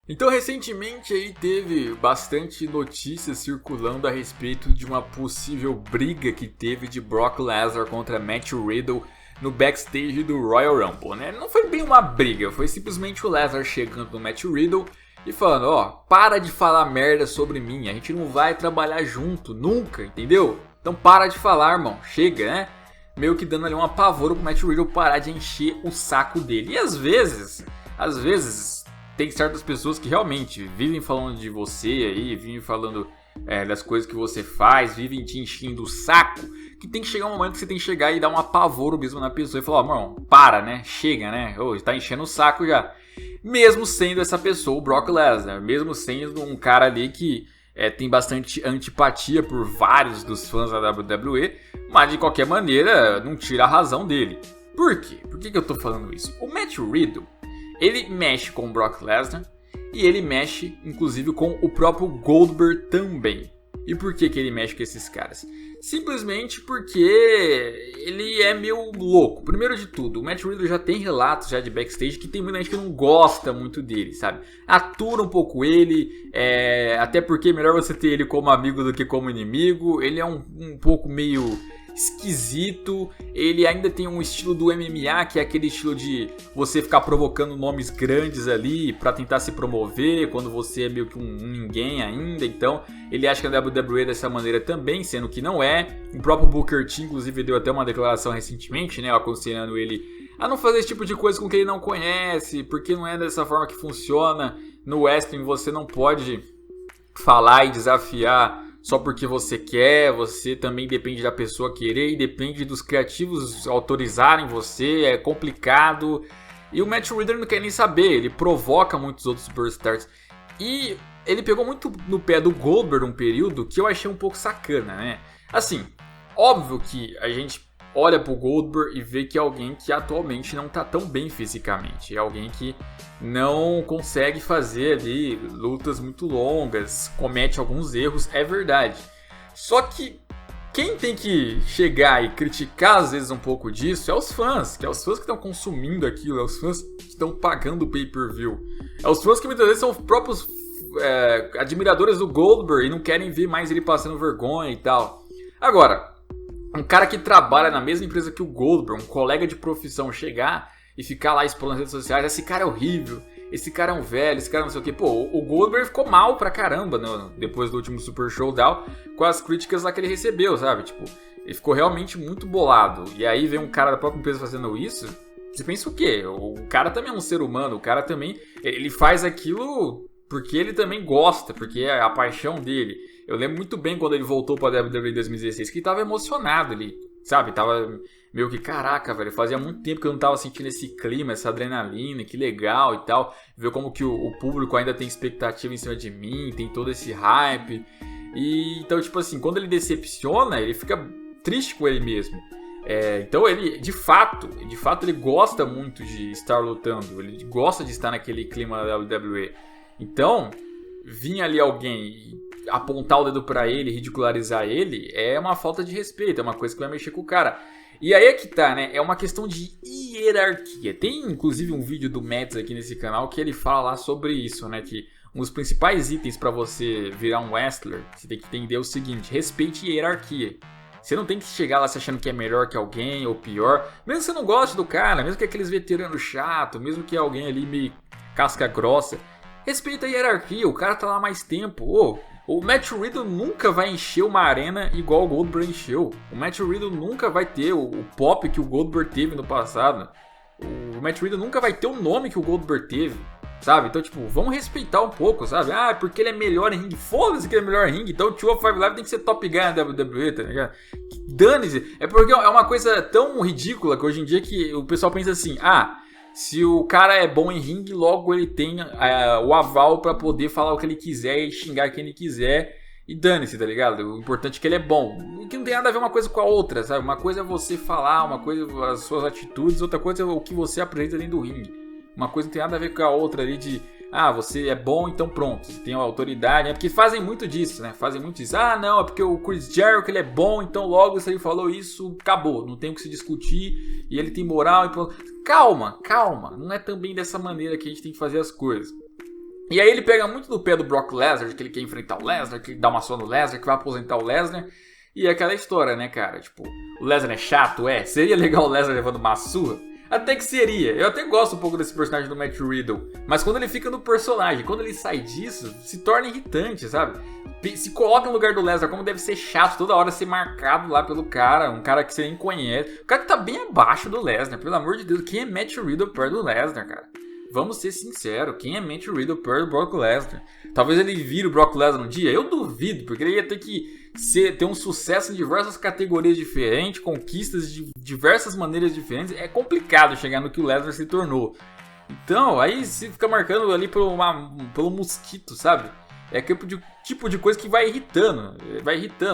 Então, recentemente aí teve bastante notícias circulando a respeito de uma possível briga que teve de Brock Lesnar contra Matt Riddle no backstage do Royal Rumble, né? Não foi bem uma briga, foi simplesmente o Lesnar chegando no Matt Riddle e falando, ó, para de falar merda sobre mim, a gente não vai trabalhar junto, nunca, entendeu? Então para de falar, irmão, chega, né? Meio que dando ali um apavoro pro Matt Riddle parar de encher o saco dele. E às vezes, tem certas pessoas que realmente vivem falando de você aí, vivem falando das coisas que você faz, vivem te enchendo o saco, que tem que chegar um momento que você tem que chegar e dar um apavoro mesmo na pessoa e falar, ó, mano, para, né? Chega, né? Ô, tá enchendo o saco já. Mesmo sendo essa pessoa o Brock Lesnar, mesmo sendo um cara ali que tem bastante antipatia por vários dos fãs da WWE, mas de qualquer maneira não tira a razão dele. Por quê? Por que eu tô falando isso? O Matt Riddle, ele mexe com o Brock Lesnar e ele mexe inclusive com o próprio Goldberg também. E por que ele mexe com esses caras? Simplesmente porque ele é meio louco. Primeiro de tudo, o Matt Riddle já tem relatos já de backstage que tem muita gente que não gosta muito dele, sabe? Atura um pouco ele, até porque é melhor você ter ele como amigo do que como inimigo. Ele é um pouco meio esquisito, ele ainda tem um estilo do MMA, que é aquele estilo de você ficar provocando nomes grandes ali pra tentar se promover, quando você é meio que um ninguém ainda. Então ele acha que a WWE é dessa maneira também, sendo que não é. O próprio Booker T inclusive deu até uma declaração recentemente, né, aconselhando ele a não fazer esse tipo de coisa com quem ele não conhece, porque não é dessa forma que funciona. No wrestling você não pode falar e desafiar só porque você quer, você também depende da pessoa querer e depende dos criativos autorizarem você, é complicado. E o Matt Riddle não quer nem saber, ele provoca muitos outros superstars. E ele pegou muito no pé do Goldberg um período que eu achei um pouco sacana, né? Assim, óbvio que a gente olha pro Goldberg e vê que é alguém que atualmente não tá tão bem fisicamente. É alguém que não consegue fazer ali lutas muito longas, comete alguns erros, é verdade. Só que quem tem que chegar e criticar às vezes um pouco disso é os fãs, que estão consumindo aquilo, é os fãs que estão pagando o pay-per-view. É os fãs que muitas vezes são os próprios admiradores do Goldberg e não querem ver mais ele passando vergonha e tal. Agora, um cara que trabalha na mesma empresa que o Goldberg, um colega de profissão, chegar e ficar lá expondo nas redes sociais, esse cara é horrível, esse cara é um velho, esse cara não sei o que. Pô, o Goldberg ficou mal pra caramba depois do último Super Showdown com as críticas lá que ele recebeu, sabe? Tipo, ele ficou realmente muito bolado. E aí vem um cara da própria empresa fazendo isso, você pensa o quê? O cara também é um ser humano, o cara também, ele faz aquilo porque ele também gosta, porque é a paixão dele. Eu lembro muito bem quando ele voltou pra WWE em 2016, que ele tava emocionado ali, sabe? Tava meio que, caraca, velho, fazia muito tempo que eu não tava sentindo esse clima, essa adrenalina, que legal e tal. Ver como que o público ainda tem expectativa em cima de mim, tem todo esse hype. E então, tipo assim, quando ele decepciona, ele fica triste com ele mesmo. Então ele, de fato, ele gosta muito de estar lutando, ele gosta de estar naquele clima da WWE. Então, vir ali alguém e apontar o dedo pra ele, ridicularizar ele, é uma falta de respeito, é uma coisa que vai mexer com o cara. E aí é que tá, né? É uma questão de hierarquia. Tem inclusive um vídeo do Mads aqui nesse canal que ele fala lá sobre isso, né? Que um dos principais itens pra você virar um wrestler, você tem que entender o seguinte: respeite hierarquia. Você não tem que chegar lá se achando que é melhor que alguém ou pior, mesmo que você não goste do cara, mesmo que aqueles veteranos chato, mesmo que alguém ali meio casca grossa. Respeita a hierarquia, o cara tá lá há mais tempo. O Matt Riddle nunca vai encher uma arena igual o Goldberg encheu. O Matt Riddle nunca vai ter o pop que o Goldberg teve no passado. O Matt Riddle nunca vai ter o nome que o Goldberg teve, sabe? Então, tipo, vamos respeitar um pouco, sabe? Ah, porque ele é melhor em ringue. Foda-se que ele é melhor em ringue. Então o 205 Live tem que ser Top Guy na WWE, tá ligado? Dane-se. É porque é uma coisa tão ridícula que hoje em dia que o pessoal pensa assim, se o cara é bom em ringue, logo ele tem o aval pra poder falar o que ele quiser e xingar quem ele quiser. E dane-se, tá ligado? O importante é que ele é bom. Que não tem nada a ver uma coisa com a outra, sabe? Uma coisa é você falar, uma coisa as suas atitudes, outra coisa é o que você apresenta dentro do ringue. Uma coisa não tem nada a ver com a outra ali de... você é bom, então pronto. Você tem uma autoridade. É porque fazem muito disso, né? Fazem muito disso. Não, é porque o Chris Jericho ele é bom, então logo se ele falou isso, acabou. Não tem o que se discutir. E ele tem moral e pronto. Calma. Não é também dessa maneira que a gente tem que fazer as coisas. E aí ele pega muito no pé do Brock Lesnar, que ele quer enfrentar o Lesnar, que ele dá uma só no Lesnar, que vai aposentar o Lesnar. E é aquela história, né, cara? Tipo, o Lesnar é chato, é? Seria legal o Lesnar levando uma surra? Até que seria. Eu até gosto um pouco desse personagem do Matt Riddle. Mas quando ele fica no personagem, quando ele sai disso, se torna irritante, sabe? Se coloca no lugar do Lesnar, como deve ser chato toda hora ser marcado lá pelo cara, um cara que você nem conhece. O cara que tá bem abaixo do Lesnar, pelo amor de Deus. Quem é Matt Riddle perto do Lesnar, cara? Vamos ser sinceros, quem é Matt Riddle perto do Brock Lesnar? Talvez ele vire o Brock Lesnar um dia, eu duvido, porque ele ia ter que ter um sucesso em diversas categorias diferentes, conquistas de diversas maneiras diferentes. É complicado chegar no que o Lesnar se tornou. Então, aí se fica marcando ali pelo mosquito, sabe? É aquele tipo de coisa que vai irritando,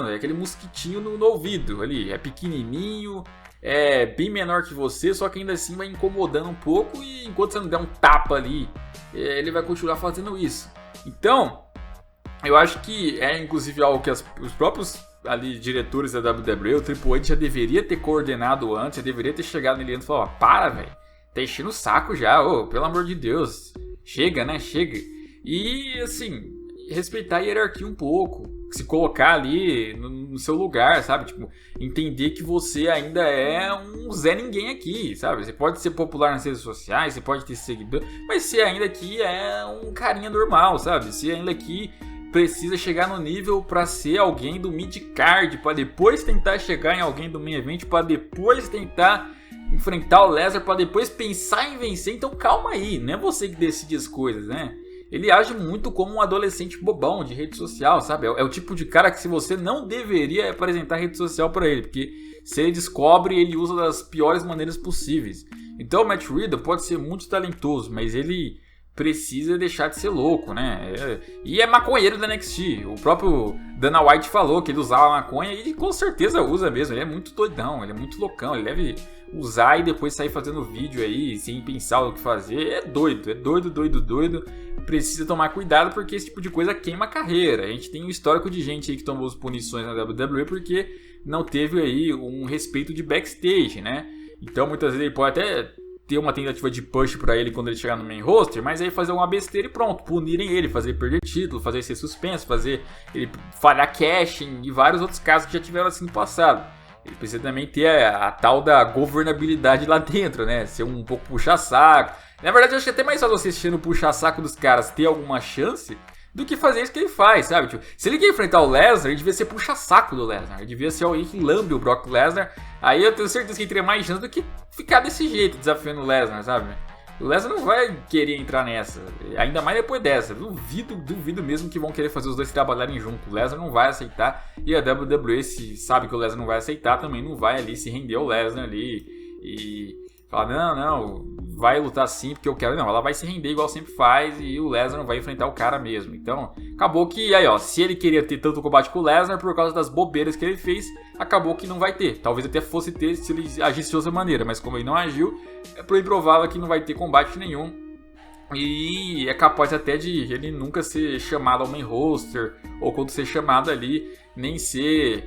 é aquele mosquitinho no ouvido ali, é pequenininho, é bem menor que você, só que ainda assim vai incomodando um pouco e enquanto você não der um tapa ali, ele vai continuar fazendo isso. Então, eu acho que é inclusive algo que os próprios ali diretores da WWE, o Triple H já deveria ter coordenado antes, já deveria ter chegado nele antes e falado, para, velho, tá enchendo o saco já, pelo amor de Deus, chega, né, chega. E assim, respeitar a hierarquia um pouco, se colocar ali no seu lugar, sabe? Tipo, entender que você ainda é um Zé Ninguém aqui, sabe? Você pode ser popular nas redes sociais, você pode ter seguidor, mas você ainda aqui é um carinha normal, sabe? Você ainda aqui precisa chegar no nível para ser alguém do mid-card, para depois tentar chegar em alguém do main event, para depois tentar enfrentar o Lesnar, para depois pensar em vencer. Então calma aí, não é você que decide as coisas, né? Ele age muito como um adolescente bobão de rede social, sabe? É o tipo de cara que se você não deveria apresentar rede social para ele, porque se ele descobre, ele usa das piores maneiras possíveis. Então o Matt Riddle pode ser muito talentoso, mas ele precisa deixar de ser louco, né? E é maconheiro da NXT. O próprio Dana White falou que ele usava maconha e com certeza usa mesmo. Ele é muito doidão, ele é muito loucão. Ele deve usar e depois sair fazendo vídeo aí sem pensar o que fazer. É doido. Precisa tomar cuidado porque esse tipo de coisa queima a carreira. A gente tem um histórico de gente aí que tomou as punições na WWE porque não teve aí um respeito de backstage, né? Então muitas vezes ele pode até ter uma tentativa de push pra ele quando ele chegar no main roster, mas aí fazer uma besteira e pronto, punirem ele, fazer ele perder título, fazer ele ser suspenso, fazer ele falhar cashing e vários outros casos que já tiveram assim no passado. Ele precisa também ter a tal da governabilidade lá dentro, né? Ser um pouco puxa-saco. Na verdade, eu acho que é até mais fácil você assistir no puxa-saco dos caras ter alguma chance do que fazer isso que ele faz, sabe? Tipo, se ele quer enfrentar o Lesnar, ele devia ser puxa-saco do Lesnar. Ele devia ser alguém que lambe o Brock Lesnar. Aí eu tenho certeza que ele teria mais chance do que ficar desse jeito, desafiando o Lesnar, sabe? O Lesnar não vai querer entrar nessa, ainda mais depois dessa. Duvido mesmo que vão querer fazer os dois trabalharem junto. O Lesnar não vai aceitar e a WWE, se sabe que o Lesnar não vai aceitar, também não vai ali se render ao Lesnar ali e falar, não, vai lutar sim porque eu quero. Não, ela vai se render igual sempre faz e o Lesnar não vai enfrentar o cara mesmo. Então, acabou que, aí ó, se ele queria ter tanto combate com o Lesnar por causa das bobeiras que ele fez, acabou que não vai ter. Talvez até fosse ter se ele agisse de outra maneira, mas como ele não agiu, é provável que não vai ter combate nenhum. E é capaz até de ele nunca ser chamado ao main roster, ou quando ser chamado ali, nem ser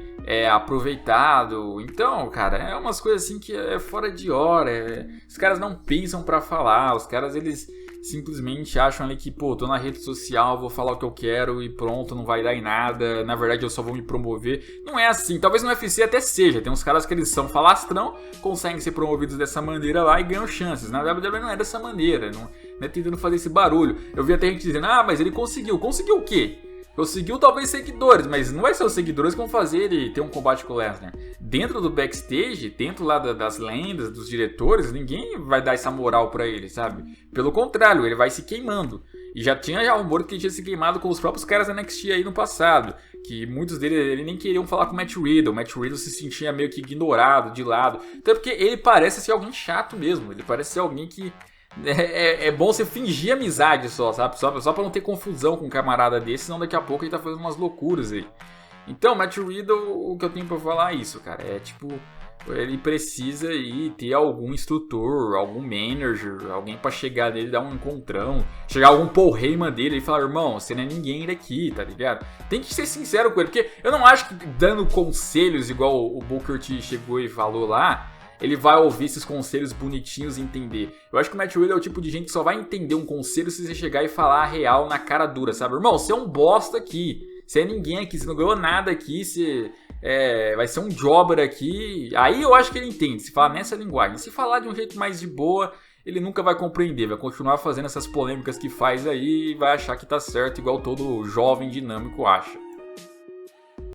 aproveitado. Então, cara, é umas coisas assim que é fora de hora. Os caras não pensam pra falar, os caras eles simplesmente acham ali que, pô, tô na rede social, vou falar o que eu quero e pronto, não vai dar em nada, na verdade eu só vou me promover. Não é assim, talvez no UFC até seja, tem uns caras que eles são falastrão, conseguem ser promovidos dessa maneira lá e ganham chances. Na WWE não é dessa maneira, não é tentando fazer esse barulho. Eu vi até gente dizendo, mas ele conseguiu o quê? Conseguiu talvez seguidores, mas não vai ser os seguidores que vão fazer ele ter um combate com o Lesnar. Dentro do backstage, dentro lá das lendas, dos diretores, ninguém vai dar essa moral pra ele, sabe? Pelo contrário, ele vai se queimando. E já tinha rumor que ele tinha se queimado com os próprios caras da NXT aí no passado. Que muitos deles ele nem queriam falar com o Matt Riddle. O Matt Riddle se sentia meio que ignorado, de lado. Até porque ele parece ser alguém chato mesmo. Ele parece ser alguém que... É bom você fingir amizade só, sabe? Só pra não ter confusão com um camarada desse, senão daqui a pouco ele tá fazendo umas loucuras aí. Então, Matt Riddle, o que eu tenho pra falar é isso, cara. É tipo, ele precisa ir ter algum instrutor, algum manager, alguém pra chegar nele, dar um encontrão. Chegar algum Paul Heyman dele e falar, irmão, você não é ninguém daqui, tá ligado? Tem que ser sincero com ele, porque eu não acho que dando conselhos igual o Booker T chegou e falou lá, ele vai ouvir esses conselhos bonitinhos e entender. Eu acho que o Matt Riddle é o tipo de gente que só vai entender um conselho se você chegar e falar a real na cara dura, sabe? Irmão, você é um bosta aqui, você é ninguém aqui, você não ganhou nada aqui, você vai ser um jobber aqui. Aí eu acho que ele entende, se falar nessa linguagem. Se falar de um jeito mais de boa, ele nunca vai compreender, vai continuar fazendo essas polêmicas que faz aí e vai achar que tá certo, igual todo jovem dinâmico acha.